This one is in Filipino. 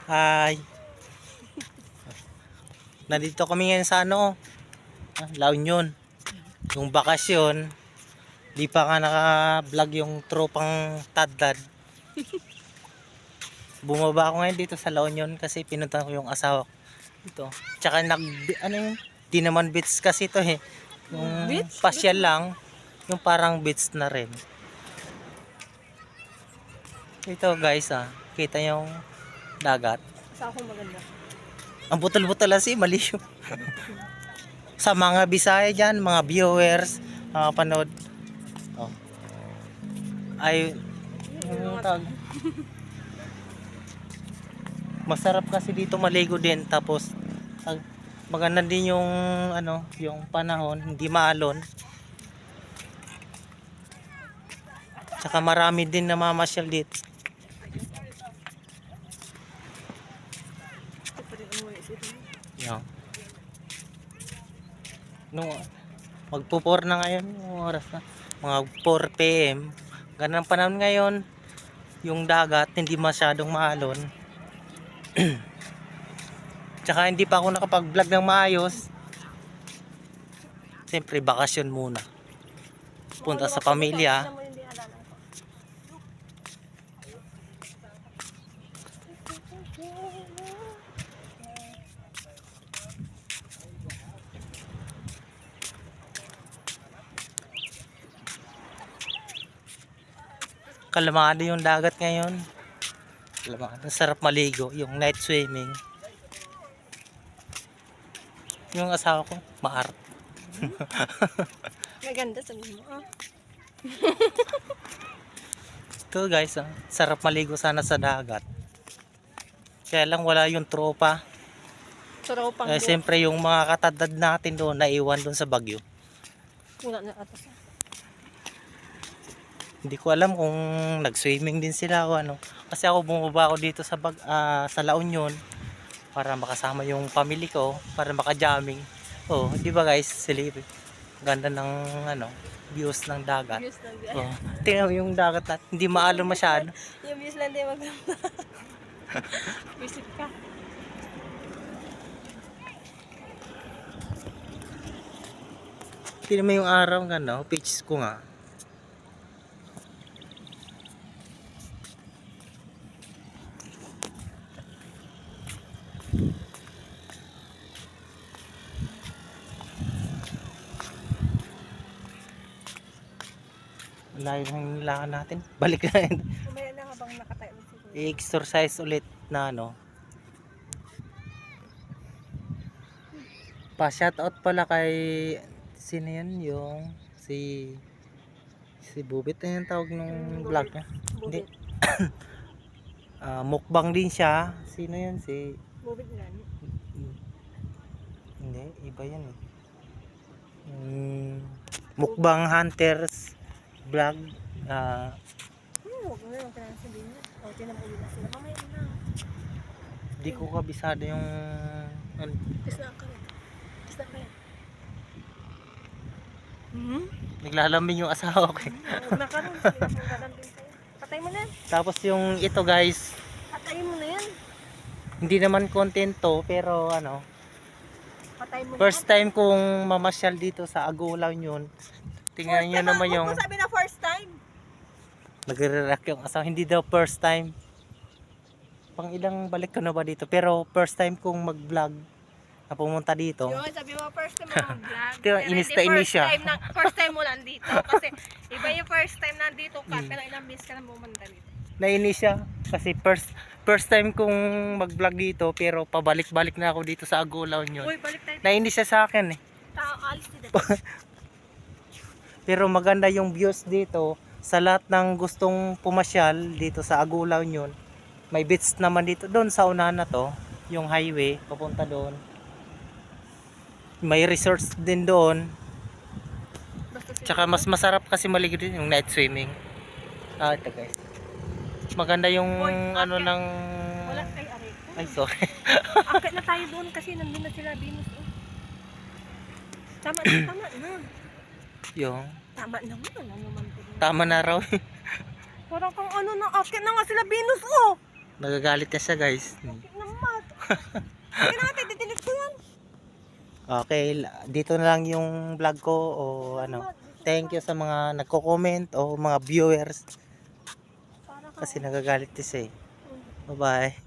Hi. Nandito kami ngayon sa La Union. Yung bakasyon, di pa nga naka-vlog yung tropang Tadlad. Bumaba ako ngayon dito sa La Union kasi pinunta ko yung asawa ko dito. Tsaka di naman beach kasi to eh. Yung Beach? pasyal lang, yung parang beach na rin. Ito guys kita yung dagat. Sa akong maganda. Ang butol-butol kasi mali yung sa mga Bisaya dyan, mga viewers, mga panood. Oh. Ay, masarap kasi dito maligo din. Tapos, maganda din yung, yung panahon, hindi maalon. Tsaka marami din namamasyal dito. Yan. No, magpo-4 na ngayon yung oras na. Mga 4 PM. Ganun ang panahon ngayon. Yung dagat hindi masyadong maalon. Tsaka hindi pa ako nakapag-vlog ng maayos. Siyempre bakasyon muna. Punta sa pamilya. Kalamado yung dagat ngayon. Kalamado. Sarap maligo. Yung night swimming. Yung asawa ko, maart. Maganda sa mo. Ito guys, sarap maligo sana sa dagat. Kaya lang wala yung tropa. Tropang Siyempre yung mga katadad natin doon, naiwan doon sa Baguio. wala na atas. Hindi ko alam kung nag-swimming din sila o ano. Kasi ako bumaba ako dito sa La Union para makasama yung family ko, para maka-jamming. Oh, di ba guys, silip. Ganda ng views ng dagat. Views lang din. Oh, tingnan mo yung dagat natin, hindi maalon masyado. Yung views lang din maganda. Visit ka. Tingnan mo yung araw pictures ko nga. Layo ng lakad natin. Balik na yun. Kumaya na habang nakatayo si Kuya. I-exercise ulit na Pa-shoutout pala kay sino yun? Yung si Bubit na yung tawag nung vlog niya. Hindi. Bubit. Mukbang din siya. Sino yun? Bubit nga. Hindi, iba yan eh. Mukbang Hunters vlog. Huwag mo yung kailangan sabihin niya. O, tinamuli na sila. Mamaya na. Hindi ko kabisado yung Kiss na ka rin. Kiss na ka rin. naglalambing yung asawa ko. Huwag na ka rin. Sige na kung dadambing sa'yo. Patay mo na yan. Tapos yung ito guys, Patay mo na yan. hindi naman content to, pero Patay mo na first yan. time kong mamasyal dito sa Agulaw yun. Tingnan nyo naman yung Huwag mo sabi na first time. nagre-react yung asawa. Hindi daw first time. Pang ilang balik ko na ba dito? Pero first time kong mag-vlog na pumunta dito. Yun, sabi mo first time mo mag-vlog. Pero inis na inis siya. First time mo nandito. Kasi iba yung first time nandito ka, pero ilang beses ka na pumunta dito. Nainis siya kasi first time kong mag-vlog dito, pero pabalik-balik na ako dito sa Agulaw yun. Uy, balik tayo. Nainis siya sa akin eh. Alis dito. Pero maganda yung views dito sa lahat ng gustong pumasyal dito sa Agulaw yun. May beach naman dito doon sa unahan na to, yung highway papunta doon. May resorts din doon. Tsaka mas masarap kasi maligo din yung night swimming. Ito guys. Maganda yung ng Wala kay Ari. ay sorry. Akit na tayo doon kasi nandun na sila Venus. Tama na. Yung Tama naman. Ano naman po. tama na raw. Parang kung akit na nga sila Venus, oh. Nagagalit na siya guys. Akit na Sige na ate, didelete ko yan. Okay, dito na lang yung vlog ko o ano. Thank you sa mga nagko-comment o mga viewers Para ka. kasi nagagalit din siya eh. Bye-bye.